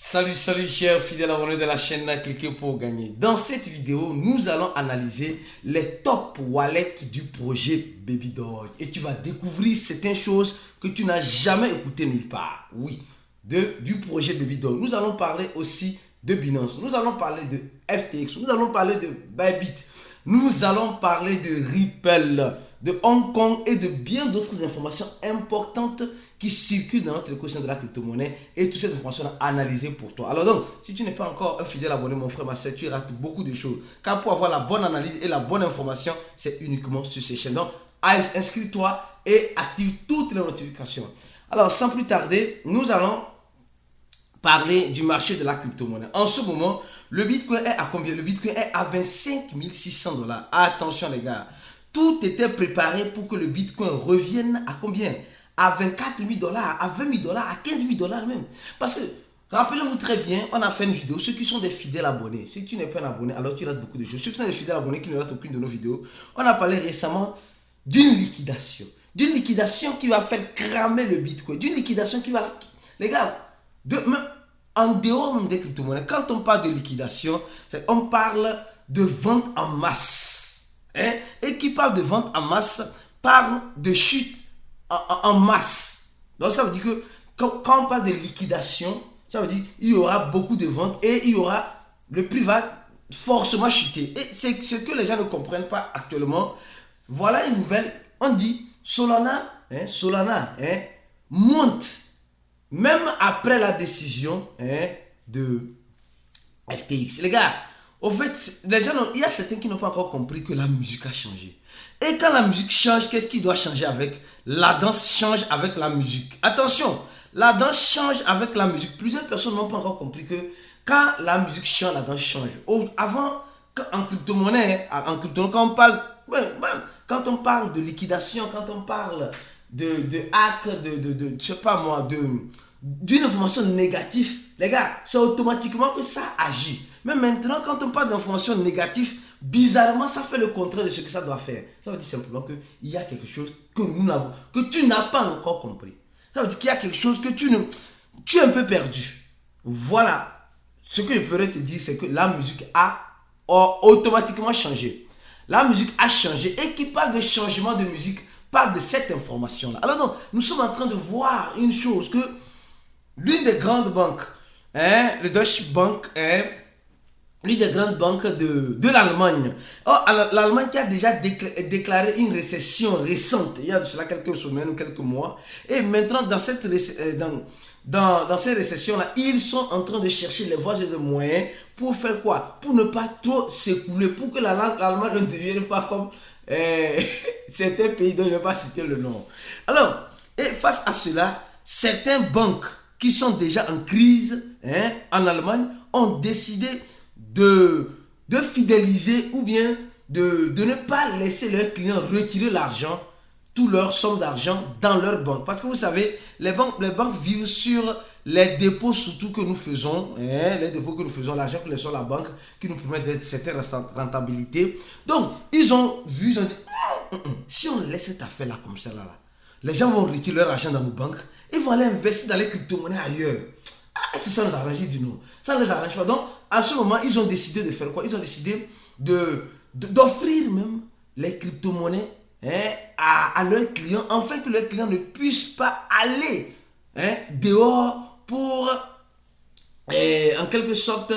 Salut chers fidèles abonnés de la chaîne, cliquez pour gagner. Dans cette vidéo, nous allons analyser les top wallets du projet Babydoge. Et tu vas découvrir certaines choses que tu n'as jamais écoutées nulle part. Oui, du projet Babydoge. Nous allons parler aussi de Binance. Nous allons parler de FTX. Nous allons parler de Bybit. Nous allons parler de Ripple, de Hong Kong et de bien d'autres informations importantes qui circulent dans notre écosystème de la crypto-monnaie et toutes ces informations analysées pour toi. Alors donc, si tu n'es pas encore un fidèle abonné, mon frère, ma soeur, tu rates beaucoup de choses. Car pour avoir la bonne analyse et la bonne information, c'est uniquement sur ces chaînes. Donc, inscris-toi et active toutes les notifications. Alors, sans plus tarder, nous allons parler du marché de la crypto-monnaie. En ce moment, le Bitcoin est à combien? Le Bitcoin est à 25 600 $. Attention les gars, tout était préparé pour que le Bitcoin revienne à combien? À 24 000 $, à 20 000 $, à 15 000 $ même. Parce que, rappelez-vous très bien, on a fait une vidéo, ceux qui sont des fidèles abonnés, si tu n'es pas un abonné, alors tu rates beaucoup de choses. Ceux qui sont des fidèles abonnés qui ne ratent aucune de nos vidéos, on a parlé récemment d'une liquidation. D'une liquidation qui va faire cramer le Bitcoin. D'une liquidation qui va... Les gars, en dehors des crypto-monnaies, quand on parle de liquidation, on parle de vente en masse. Hein? Et qui parle de vente en masse, parle de chute en masse. Donc ça veut dire que quand on parle de liquidation, ça veut dire qu'il y aura beaucoup de ventes et le prix va forcément chuter. Et c'est ce que les gens ne comprennent pas actuellement. Voilà une nouvelle, on dit Solana monte. Même après la décision de FTX. Les gars, au fait, les gens, il y a certains qui n'ont pas encore compris que la musique a changé. Et quand la musique change, qu'est-ce qui doit changer avec? La danse change avec la musique. Attention, la danse change avec la musique. Plusieurs personnes n'ont pas encore compris que quand la musique change, la danse change. Avant, en crypto-monnaie, quand on parle de liquidation, quand on parle de hack, je sais pas moi, d'une information négative, les gars, c'est automatiquement que ça agit. Mais maintenant, quand on parle d'information négative, bizarrement, ça fait le contraire de ce que ça doit faire. Ça veut dire simplement qu'il y a quelque chose que nous n'avons, que tu n'as pas encore compris. Ça veut dire qu'il y a quelque chose que tu es un peu perdu. Voilà. Ce que je pourrais te dire, c'est que la musique a automatiquement changé. La musique a changé et qui parle de changement de musique parle de cette information-là. Alors donc, nous sommes en train de voir une chose que l'une des grandes banques, le Deutsche Bank, l'une des grandes banques de l'Allemagne. L'Allemagne qui a déjà déclaré une récession récente, il y a de cela quelques semaines ou quelques mois. Et maintenant, dans cette récession-là, ils sont en train de chercher les voies et les moyens pour faire quoi? Pour ne pas trop s'écouler, pour que l'Allemagne ne devienne pas comme certains pays dont je ne vais pas citer le nom. Alors, et face à cela, certaines banques qui sont déjà en crise en Allemagne ont décidé de fidéliser ou bien de ne pas laisser leurs clients retirer l'argent, toute leur somme d'argent dans leur banque. Parce que vous savez, les banques vivent sur les dépôts surtout que nous faisons, les dépôts que nous faisons, l'argent que laisse sur la banque qui nous permet d'être certaines rentabilités. Donc, ils ont vu, ils ont dit, si on laisse cette affaire-là comme ça, les gens vont retirer leur argent dans nos banques, ils vont aller investir dans les crypto-monnaies ailleurs. Est-ce que ça nous arrange? Du non. Ça ne les arrange pas. Donc, à ce moment, ils ont décidé de faire quoi? Ils ont décidé d'offrir même les crypto-monnaies à leurs clients, afin que leurs clients ne puissent pas aller dehors pour, en quelque sorte,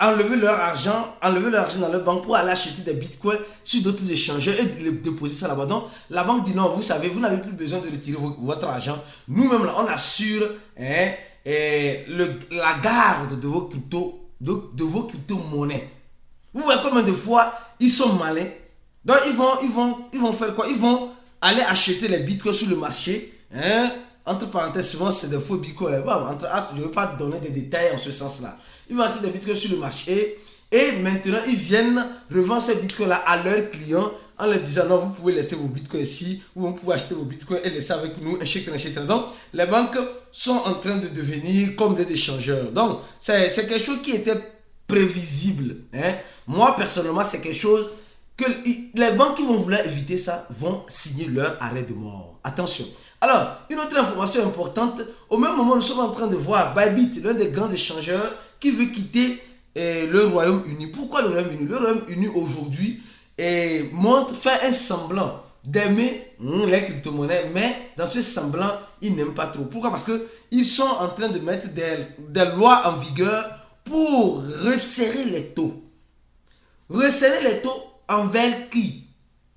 enlever leur argent dans leur banque pour aller acheter des bitcoins sur d'autres échangeurs et les déposer ça là-bas. Donc, la banque dit non, vous savez, vous n'avez plus besoin de retirer votre argent. Nous-mêmes, là, on assure la garde de vos crypto-monnaies. Vous voyez combien de fois ils sont malins. Donc, ils vont faire quoi? Ils vont aller acheter les bitcoins sur le marché. Entre parenthèses, souvent c'est des faux bitcoins. Je ne veux pas donner des détails en ce sens-là. Ils vont acheter des bitcoins sur le marché et maintenant ils viennent revendre ces bitcoins-là à leurs clients en leur disant non, vous pouvez laisser vos bitcoins ici ou vous pouvez acheter vos bitcoins et laisser avec nous, etc. Donc, les banques sont en train de devenir comme des échangeurs. Donc, c'est quelque chose qui était prévisible. Moi, personnellement, c'est quelque chose que les banques qui vont vouloir éviter ça vont signer leur arrêt de mort. Attention. Alors, une autre information importante, au même moment, nous sommes en train de voir Bybit, l'un des grands échangeurs, qui veut quitter le Royaume-Uni. Pourquoi le Royaume-Uni? Le Royaume-Uni aujourd'hui fait un semblant d'aimer les crypto-monnaies, mais dans ce semblant, ils n'aiment pas trop. Pourquoi? Parce qu'ils sont en train de mettre des lois en vigueur pour resserrer les taux. Resserrer les taux envers qui?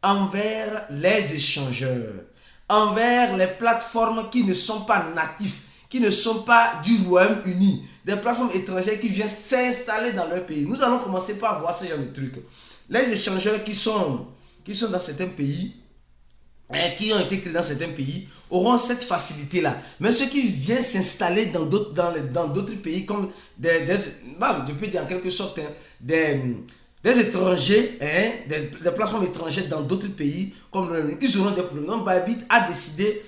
Envers les échangeurs, envers les plateformes qui ne sont pas natifs, qui ne sont pas du Royaume-Uni, des plateformes étrangères qui viennent s'installer dans leur pays. Nous allons commencer par voir ce genre de trucs. Les échangeurs qui sont dans certains pays, qui ont été créés dans certains pays, auront cette facilité-là. Mais ceux qui viennent s'installer dans d'autres pays, comme je peux dire en quelque sorte, des étrangers, des plateformes étrangères dans d'autres pays, comme ils auront des problèmes. Donc, Bybit a décidé,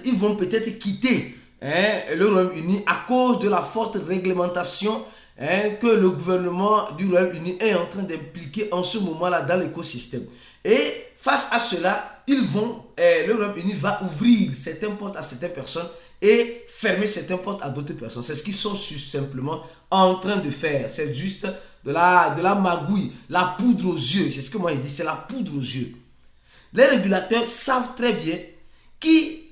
ils vont peut-être quitter le Royaume-Uni à cause de la forte réglementation que le gouvernement du Royaume-Uni est en train d'impliquer en ce moment-là dans l'écosystème. Et face à cela, le Royaume-Uni va ouvrir certaines portes à certaines personnes et fermer certaines portes à d'autres personnes. C'est ce qu'ils sont simplement en train de faire. C'est juste de la magouille, la poudre aux yeux. C'est ce que moi je dis, c'est la poudre aux yeux. Les régulateurs savent très bien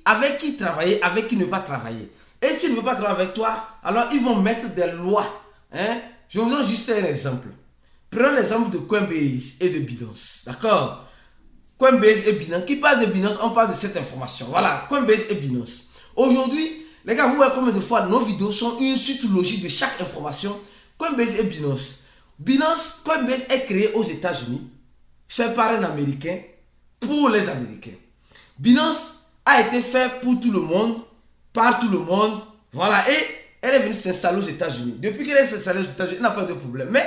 avec qui travailler, avec qui ne pas travailler. Et s'ils ne veulent pas travailler avec toi, alors ils vont mettre des lois. Je vous donne juste un exemple. Prenons l'exemple de Coinbase et de Binance. D'accord? Coinbase et Binance. Qui parle de Binance, on parle de cette information. Voilà, Coinbase et Binance. Aujourd'hui, les gars, vous voyez combien de fois nos vidéos sont une suite logique de chaque information. Coinbase et Binance. Coinbase est créé aux États-Unis, fait par un Américain, pour les Américains. Binance a été fait pour tout le monde, par tout le monde. Voilà, et elle est venue s'installer aux États-Unis. Depuis qu'elle est installée aux États-Unis, elle n'a pas de problème. Mais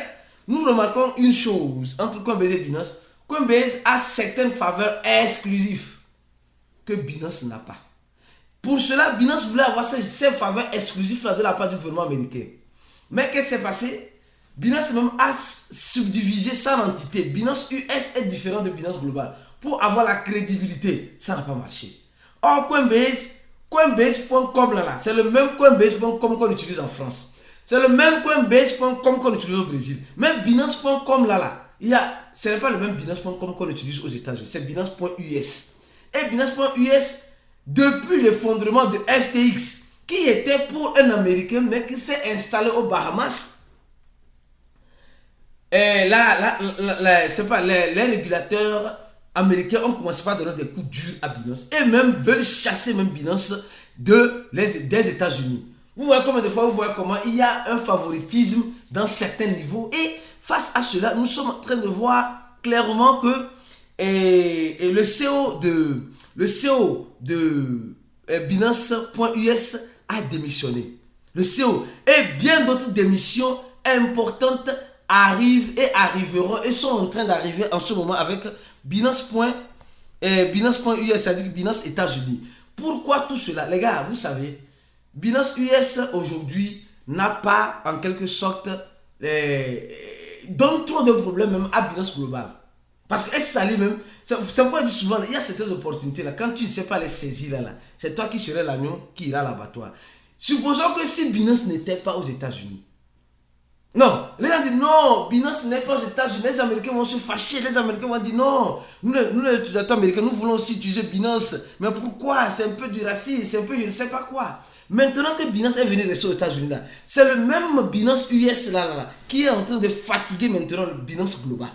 nous remarquons une chose entre Coinbase et Binance. Coinbase a certaines faveurs exclusives que Binance n'a pas. Pour cela, Binance voulait avoir ces faveurs exclusives de la part du gouvernement américain. Mais qu'est-ce qui s'est passé? Binance même a subdivisé sa entité. Binance US est différent de Binance Global. Pour avoir la crédibilité, ça n'a pas marché. Or, Coinbase.com là, c'est le même Coinbase.com qu'on utilise en France. C'est le même Coinbase.com qu'on utilise au Brésil. Même Binance.com là, ce n'est pas le même Binance.com qu'on utilise aux États-Unis. C'est Binance.us. Et Binance.us, depuis l'effondrement de FTX, qui était pour un Américain, mais qui s'est installé aux Bahamas, les régulateurs américains ont commencé par donner des coups durs à Binance et même veulent chasser même Binance des États-Unis. Vous voyez combien de fois, vous voyez comment il y a un favoritisme dans certains niveaux. Et face à cela, nous sommes en train de voir clairement que le CEO de Binance.us a démissionné. Le CEO et bien d'autres démissions importantes arrivent et arriveront et sont en train d'arriver en ce moment avec Binance.us, c'est-à-dire Binance États-Unis. Pourquoi tout cela? Les gars, vous savez, Binance US aujourd'hui n'a pas en quelque sorte donne trop de problèmes même à Binance Global. Parce qu'elle s'allie même, c'est pourquoi je dis souvent, il y a certaines opportunités là, quand tu ne sais pas les saisir là, c'est toi qui serais l'agneau qui ira à l'abattoir. Supposons que si Binance n'était pas aux États-Unis, non, les gens disent non, Binance n'est pas aux États-Unis, les Américains vont se fâcher, les Américains vont dire non, nous les utilisateurs américains, nous voulons aussi utiliser Binance, mais pourquoi? C'est un peu du racisme, c'est un peu je ne sais pas quoi. Maintenant que Binance est venu rester aux États-Unis là, c'est le même Binance US là, qui est en train de fatiguer maintenant le Binance Global.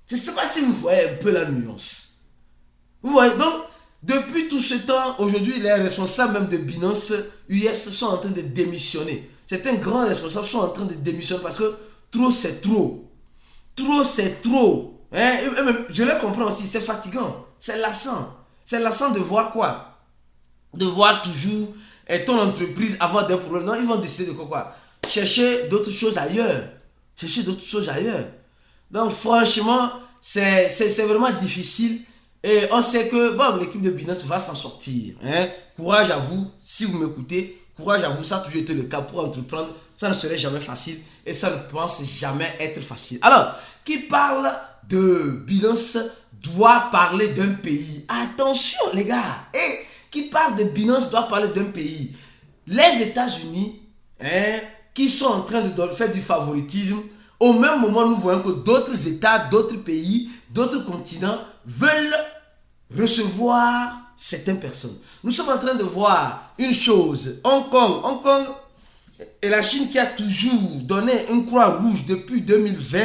Je ne sais pas si vous voyez un peu la nuance. Vous voyez, donc, depuis tout ce temps, aujourd'hui, les responsables même de Binance US sont en train de démissionner. Certains grands responsables sont en train de démissionner parce que trop c'est trop. Trop c'est trop. Je le comprends aussi, c'est fatigant. C'est lassant. C'est lassant de voir quoi? De voir toujours ton entreprise avoir des problèmes. Non, ils vont décider de quoi? Chercher d'autres choses ailleurs. Chercher d'autres choses ailleurs. Donc franchement, c'est vraiment difficile. Et on sait que bon, l'équipe de Binance va s'en sortir. Courage à vous, si vous m'écoutez. Courage à vous, ça a toujours été le cas pour entreprendre. Ça ne serait jamais facile et ça ne pense jamais être facile. Alors, qui parle de Binance doit parler d'un pays. Attention les gars, qui parle de Binance doit parler d'un pays. Les États-Unis, qui sont en train de faire du favoritisme, au même moment nous voyons que d'autres États, d'autres pays, d'autres continents veulent recevoir certaines personnes. Nous sommes en train de voir une chose, Hong Kong et la Chine qui a toujours donné une croix rouge depuis 2020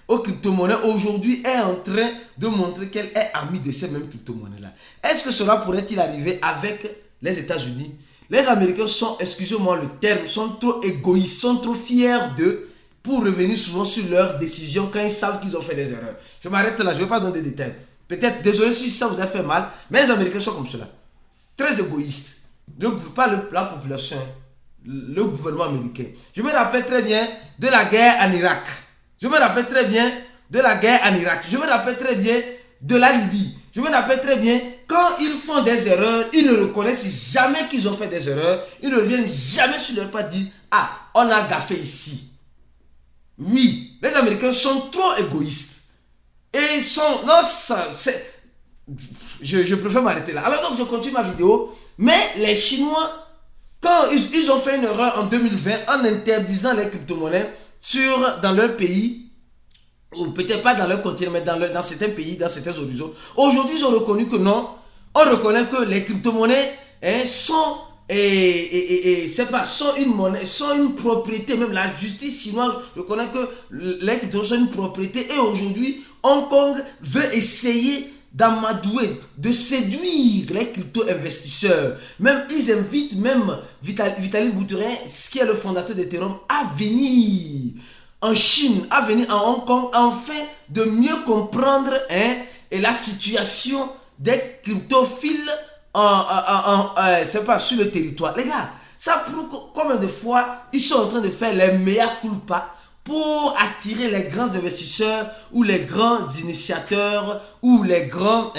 aux crypto-monnaies, aujourd'hui est en train de montrer qu'elle est amie de ces mêmes crypto-monnaies-là. Est-ce que cela pourrait-il arriver avec les États-Unis? Les Américains sont, excusez-moi le terme, sont trop égoïstes, sont trop fiers d'eux pour revenir souvent sur leurs décisions quand ils savent qu'ils ont fait des erreurs. Je m'arrête là, je ne vais pas donner des détails. Peut-être, désolé si ça vous a fait mal, mais les Américains sont comme cela. Très égoïstes. Pas la population, le gouvernement américain. Je me rappelle très bien de la guerre en Irak. Je me rappelle très bien de la guerre en Irak. Je me rappelle très bien de la Libye. Je me rappelle très bien, quand ils font des erreurs, ils ne reconnaissent jamais qu'ils ont fait des erreurs. Ils ne reviennent jamais sur leur pas dire, ah, on a gaffé ici. Oui, les Américains sont trop égoïstes. Et ils sont... Non, ça, c'est... Je préfère m'arrêter là. Alors donc, je continue ma vidéo. Mais les Chinois, quand ils ont fait une erreur en 2020 en interdisant les crypto-monnaies dans leur pays, ou peut-être pas dans leur continent, mais dans certains pays, dans certains horizons, aujourd'hui, ils ont reconnu que non. On reconnaît que les crypto-monnaies sont... sont une monnaie, sont une propriété. Même la justice chinoise reconnaît que les cryptos sont une propriété. Et aujourd'hui, Hong Kong veut essayer d'amadouer, de séduire les crypto-investisseurs. Même ils invitent même Vitalik Buterin, qui est le fondateur d'Ethereum, à venir en Chine, à venir en Hong Kong, afin de mieux comprendre et la situation des cryptophiles c'est pas sur le territoire. Les gars, ça prouve combien de fois ils sont en train de faire les meilleurs culpas pour attirer les grands investisseurs ou les grands initiateurs ou les grands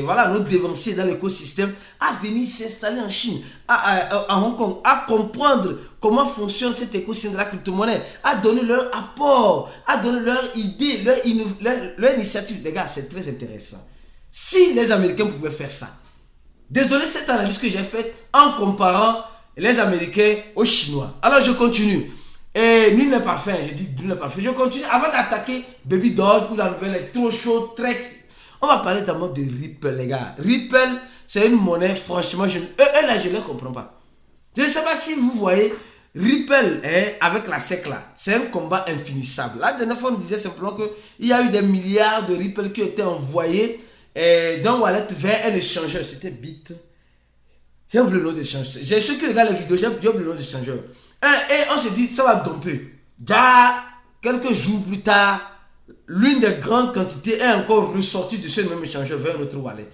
voilà, nos dévanciers dans l'écosystème à venir s'installer en Chine, à Hong Kong, à comprendre comment fonctionne cet écosystème de la crypto-monnaie, à donner leur apport, à donner leur idée, leur initiative. Les gars, c'est très intéressant. Si les Américains pouvaient faire ça, désolé cette analyse que j'ai faite en comparant les Américains aux Chinois. Alors je continue. Et nul n'est parfait, je dis nul n'est parfait. Je continue avant d'attaquer Baby Doge où la nouvelle est trop chaude, très... On va parler d'abord de Ripple, les gars. Ripple, c'est une monnaie, franchement, je ne les comprends pas. Je ne sais pas si vous voyez, Ripple avec la SEC là, c'est un combat infinissable. La dernière fois, on disait simplement qu'il y a eu des milliards de Ripple qui ont été envoyés d'un wallet vers un échangeur. C'était Bit. J'ai oublié le nom d'échangeur. J'ai ceux qui regardent les vidéos, j'ai oublié le nom d'échangeur. Et on se dit, ça va domper. Déjà, quelques jours plus tard, l'une des grandes quantités est encore ressortie de ce même échangeur vers notre wallet.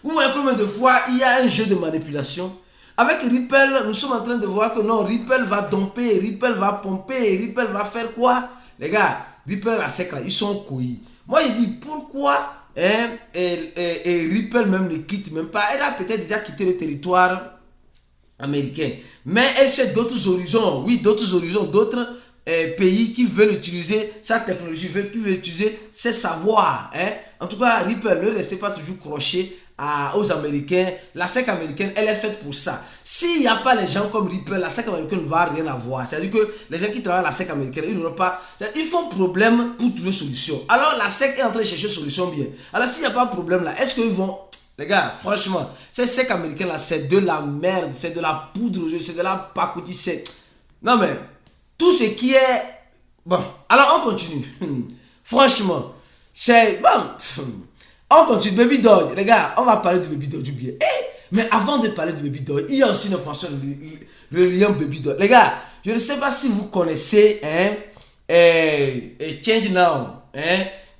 Vous voyez combien de fois il y a un jeu de manipulation. Avec Ripple, nous sommes en train de voir que non, Ripple va domper, Ripple va pomper, Ripple va faire quoi? Les gars, Ripple la SEC là, ils sont couillis. Moi, je dis, pourquoi et Ripple même ne quitte même pas. Elle a peut-être déjà quitté le territoire américain. Mais elle sait d'autres horizons. Oui, d'autres horizons, d'autres pays qui veulent utiliser sa technologie, qui veulent utiliser ses savoirs. En tout cas, Ripple ne restez pas toujours croché aux Américains. La SEC américaine, elle est faite pour ça. S'il n'y a pas les gens comme Ripple, la SEC américaine ne va rien avoir. C'est-à-dire que les gens qui travaillent à la SEC américaine, ils n'auront pas... Ils font problème pour trouver solution. Alors la SEC est en train de chercher solution bien. Alors s'il n'y a pas de problème là, est-ce qu'ils vont... Les gars, franchement, ces SEC américaines là, c'est de la merde, c'est de la poudre, c'est de la pacotille, non mais, tout ce qui est... Bon, alors on continue. Franchement, c'est... Bon, on continue. Baby Doge, les gars, on va parler de Baby Doge du bien. Mais avant de parler de Baby Doge, il y a aussi une information de lien Baby Doge. Les gars, je ne sais pas si vous connaissez Change Now.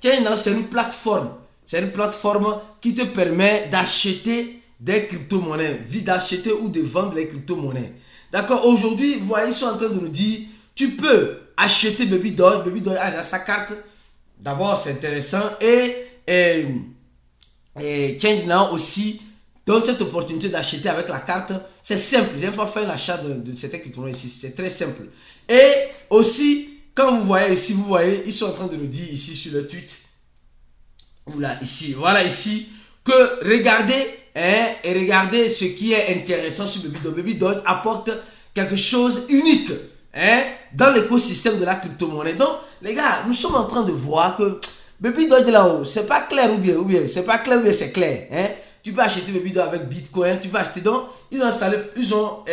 Change Now, c'est une plateforme. C'est une plateforme qui te permet d'acheter des crypto-monnaies, d'acheter ou de vendre les crypto-monnaies. D'accord? Aujourd'hui, vous voyez, ils sont en train de nous dire, tu peux acheter Baby Doge. Baby Doge a sa carte. D'abord, c'est intéressant. Et Change Now aussi donne cette opportunité d'acheter avec la carte. C'est simple. J'ai pas fait l'achat de cette crypto-monnaie ici. C'est très simple. Et aussi, quand vous voyez ici, vous voyez, ils sont en train de nous dire ici sur le tweet. Oula, ici, voilà ici, que regardez, hein, et regardez ce qui est intéressant sur Baby Doge. Baby Doge apporte quelque chose unique, hein, dans l'écosystème de la crypto-monnaie. Donc, les gars, nous sommes en train de voir que Baby Doge là-haut, c'est pas clair ou bien, c'est pas clair ou bien c'est clair, hein. Tu peux acheter Baby Doge avec Bitcoin, tu peux acheter. Donc, ils ont installé, ils ont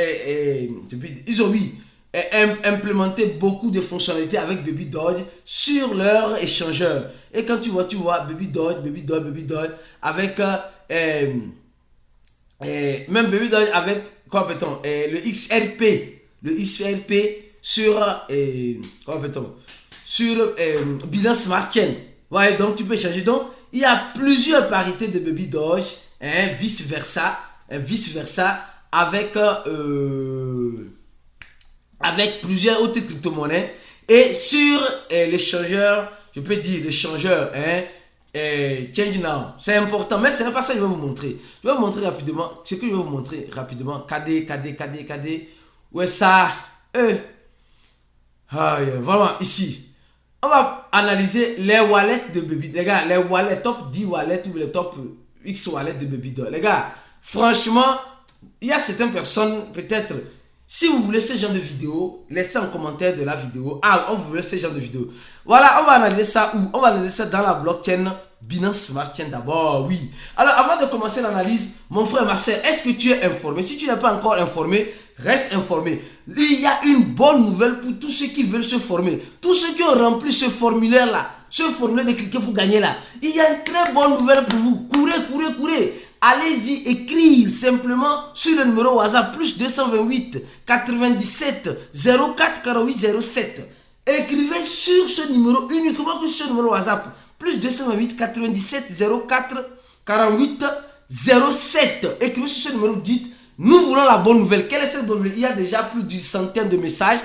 oui, implémenté beaucoup de fonctionnalités avec Baby Doge sur leur échangeur. Et quand tu vois Baby Doge avec même Baby Doge avec quoi peut-on le XRP sur quoi peut-on sur Binance Smart Chain. Ouais, donc tu peux changer. Donc il y a plusieurs parités de Baby Doge, hein, vice versa avec avec plusieurs autres crypto-monnaies. Et sur l'échangeur, je peux dire l'échangeur, hein, Change Now, c'est important, mais ce n'est pas ça que je vais vous montrer. Je vais vous montrer rapidement, ce que je vais vous montrer rapidement. KD, où est ça? Voilà, ici. On va analyser les wallets de Baby. Les gars, les wallets, top 10 wallets ou les top X wallets de Baby Doge. Les gars, franchement, il y a certaines personnes, peut-être, si vous voulez ce genre de vidéo, laissez en commentaire de la vidéo. Ah, on voulait ce genre de vidéo. Voilà, on va analyser ça où? On va analyser ça dans la blockchain Binance Smart Chain d'abord, oui. Alors, avant de commencer l'analyse, mon frère, ma soeur, est-ce que tu es informé? Si tu n'es pas encore informé, reste informé. Il y a une bonne nouvelle pour tous ceux qui veulent se former. Tous ceux qui ont rempli ce formulaire-là, ce formulaire de cliquer pour gagner là. Il y a une très bonne nouvelle pour vous. Courez. Allez-y, écrire simplement sur le numéro WhatsApp plus 228 97 04 48 07. Écrivez sur ce numéro, uniquement que sur ce numéro WhatsApp plus 228 97 04 48 07. Écrivez sur ce numéro, dites nous voulons la bonne nouvelle. Quelle est cette bonne nouvelle? Il y a déjà plus d'une centaine de messages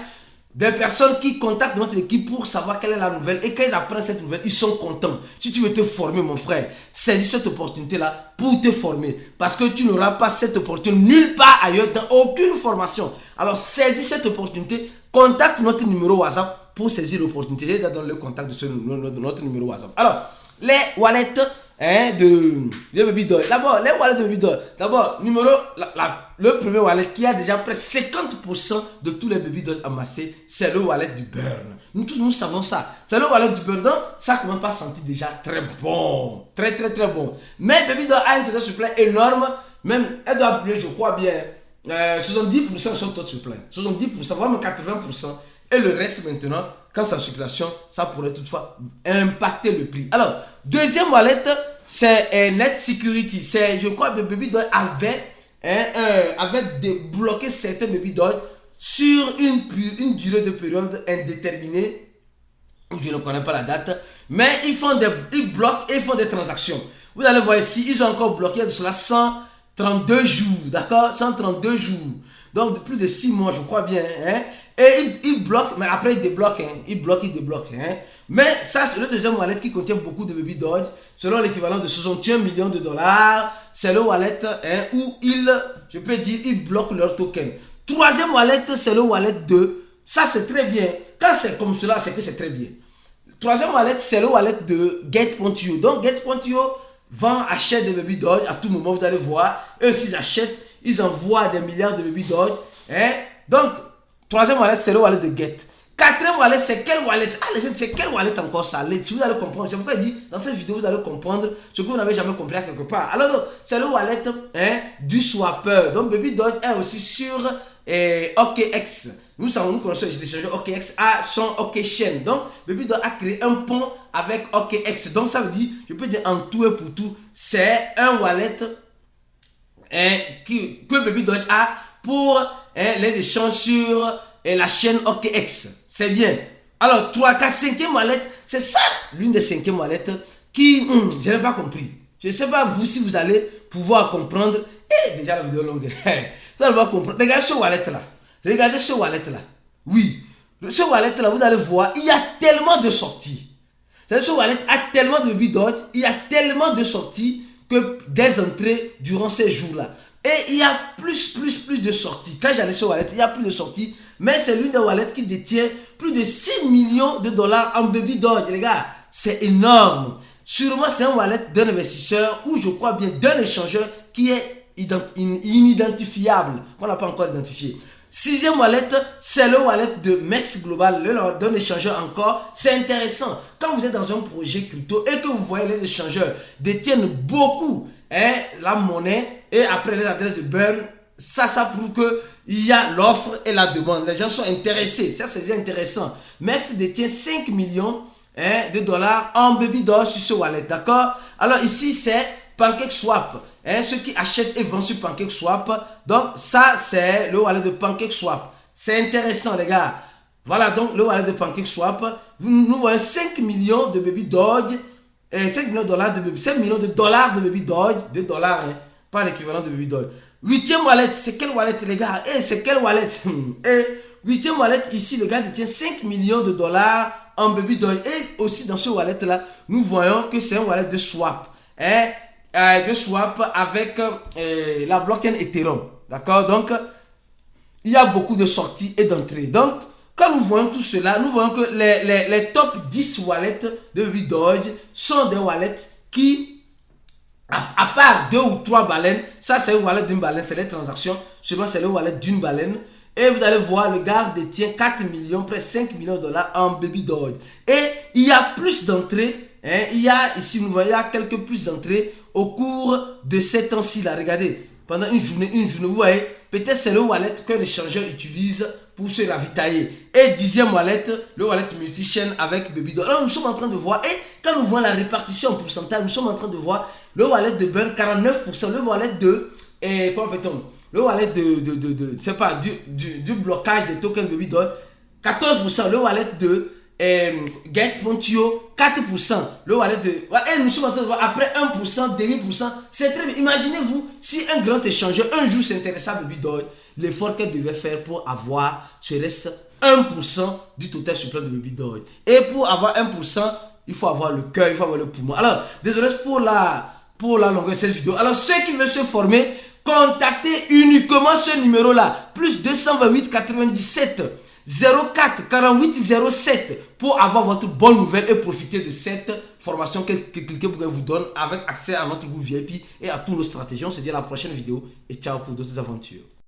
des personnes qui contactent notre équipe pour savoir quelle est la nouvelle. Et quand ils apprennent cette nouvelle, ils sont contents. Si tu veux te former, mon frère, saisis cette opportunité-là pour te former. Parce que tu n'auras pas cette opportunité nulle part ailleurs, dans aucune formation. Alors, saisis cette opportunité. Contacte notre numéro WhatsApp pour saisir l'opportunité. Dans le contact de notre numéro WhatsApp. Alors, les wallets de Baby Doge. D'abord, les wallets de Baby Doge. D'abord, le premier wallet qui a déjà presque 50% de tous les Baby Doge amassés, c'est le wallet du Burn. Nous tous, nous savons ça. C'est le wallet du Burn. Donc, ça commence à sentir déjà très bon. Très bon. Mais Baby Doge a une total supply énorme. Même, elle doit appuyer, je crois bien, 70% sont total supply. 70%, vraiment 80%. Et le reste maintenant, quand c'est en circulation, ça pourrait toutefois impacter le prix. Alors, deuxième wallet, c'est Net Security. Je crois que Baby Doge avait débloqué certains Baby Doge sur une durée de période indéterminée. Je ne connais pas la date. Mais ils bloquent et ils font des transactions. Vous allez voir ici, ils ont encore bloqué de cela 132 jours. D'accord? 132 jours. Donc, plus de 6 mois, je crois bien. Hein? Et il bloque, mais après il débloque. Hein. Il bloque. Hein. Mais ça, c'est le deuxième wallet qui contient beaucoup de Baby Doge. Selon l'équivalent de 61 millions de dollars. C'est le wallet où je peux dire, ils bloquent leur token. Troisième wallet, c'est le wallet 2. Ça, c'est très bien. Quand c'est comme cela, c'est que c'est très bien. Troisième wallet, c'est le wallet de Get.io. Donc, Get.io achète des Baby Doge à tout moment. Vous allez voir. Eux, s'ils achètent, ils envoient des milliards de Baby Doge. Hein. Donc, troisième wallet, c'est le wallet de Get. Quatrième wallet, c'est quel wallet? Ah, les gens, c'est quel wallet encore ça? Si vous allez comprendre, c'est pourquoi je dis, dans cette vidéo, vous allez comprendre ce que vous n'avez jamais compris à quelque part. Alors, c'est le wallet du swapper. Donc, Baby Doge est aussi sur OKX. Nous connaissons l'échangeur OKX à son OKChain. Donc, Baby Doge a créé un pont avec OKX. Donc, ça veut dire, je peux dire en tout et pour tout, c'est un wallet que Baby Doge a pour les échanges sur la chaîne OKX. C'est bien. Alors, 3, 4, 5e wallet, c'est ça l'une des 5e wallet qui, je n'ai pas compris. Je ne sais pas vous si vous allez pouvoir comprendre. Déjà la vidéo longue. Vous allez pouvoir comprendre. Regardez ce wallet-là. Oui. Ce wallet-là, vous allez voir, il y a tellement de sorties. Ce wallet a tellement de Baby Doge, il y a tellement de sorties que des entrées durant ces jours-là. Et il y a plus de sorties. Quand j'allais sur wallet, il y a plus de sorties. Mais c'est l'une des wallets qui détient plus de 6 millions de dollars en Baby Doge. Les gars, c'est énorme. Sûrement, c'est un wallet d'un investisseur ou je crois bien d'un échangeur qui est inidentifiable, qu'on n'a pas encore identifié. Sixième wallet, c'est le wallet de Mex Global, d'un échangeur encore. C'est intéressant. Quand vous êtes dans un projet crypto et que vous voyez les échangeurs détiennent beaucoup la monnaie et après les adresses de burn, ça prouve qu'il y a l'offre et la demande. Les gens sont intéressés. Ça, c'est déjà intéressant. Mex détient 5 millions de dollars en Baby Doge sur ce wallet. D'accord? Alors ici, c'est PancakeSwap. Ceux qui achètent et vendent sur PancakeSwap. Donc, ça, c'est le wallet de PancakeSwap. C'est intéressant, les gars. Voilà donc le wallet de PancakeSwap. Nous voyons 5 millions de Baby Doge. 5 millions de dollars de Baby. 5 millions de dollars de Baby Doge. De dollars, pas l'équivalent de Baby Doge. Huitième wallet, c'est quel wallet, les gars? C'est quel wallet? Huitième wallet, ici, le gars détient 5 millions de dollars en Baby Doge. Et aussi, dans ce wallet-là, nous voyons que c'est un wallet de swap. De swap avec la blockchain Ethereum. D'accord? Donc, il y a beaucoup de sorties et d'entrées. Donc, quand nous voyons tout cela, nous voyons que les top 10 wallets de Baby Doge sont des wallets qui, à part 2 ou 3 baleines, ça c'est le wallet d'une baleine, c'est les transactions, seulement c'est le wallet d'une baleine. Et vous allez voir, le gars détient 4 millions, presque 5 millions de dollars en Baby Doge. Et il y a plus d'entrées. Il y a ici, nous voyons, il y a quelques plus d'entrées au cours de ces temps-ci là. Regardez, pendant une journée, vous voyez, peut-être c'est le wallet que l'échangeur utilise pour se ravitailler. Et dixième wallet, le wallet multi-chain avec Baby Doge. Alors nous sommes en train de voir, et quand nous voyons la répartition en pourcentage, nous sommes en train de voir le wallet de burn 49%, le wallet de, comment fait-on, le wallet je sais pas, du blocage des tokens Baby Doge, 14%, le wallet de Get.io, 4%, le wallet de, et nous sommes en train de voir après 1%, 20%, c'est très bien. Imaginez-vous si un grand échangeur un jour s'intéressait à Baby Doge, l'effort qu'elle devait faire pour avoir ce reste 1% du total supplément de Baby Doge. Et pour avoir 1%, il faut avoir le cœur, il faut avoir le poumon. Alors, désolé pour la longueur de cette vidéo. Alors, ceux qui veulent se former, contactez uniquement ce numéro-là, plus 228 97 04 48 07 pour avoir votre bonne nouvelle et profiter de cette formation que Cliquez vous donne avec accès à notre groupe VIP et à toutes nos stratégies. On se dit à la prochaine vidéo et ciao pour d'autres aventures.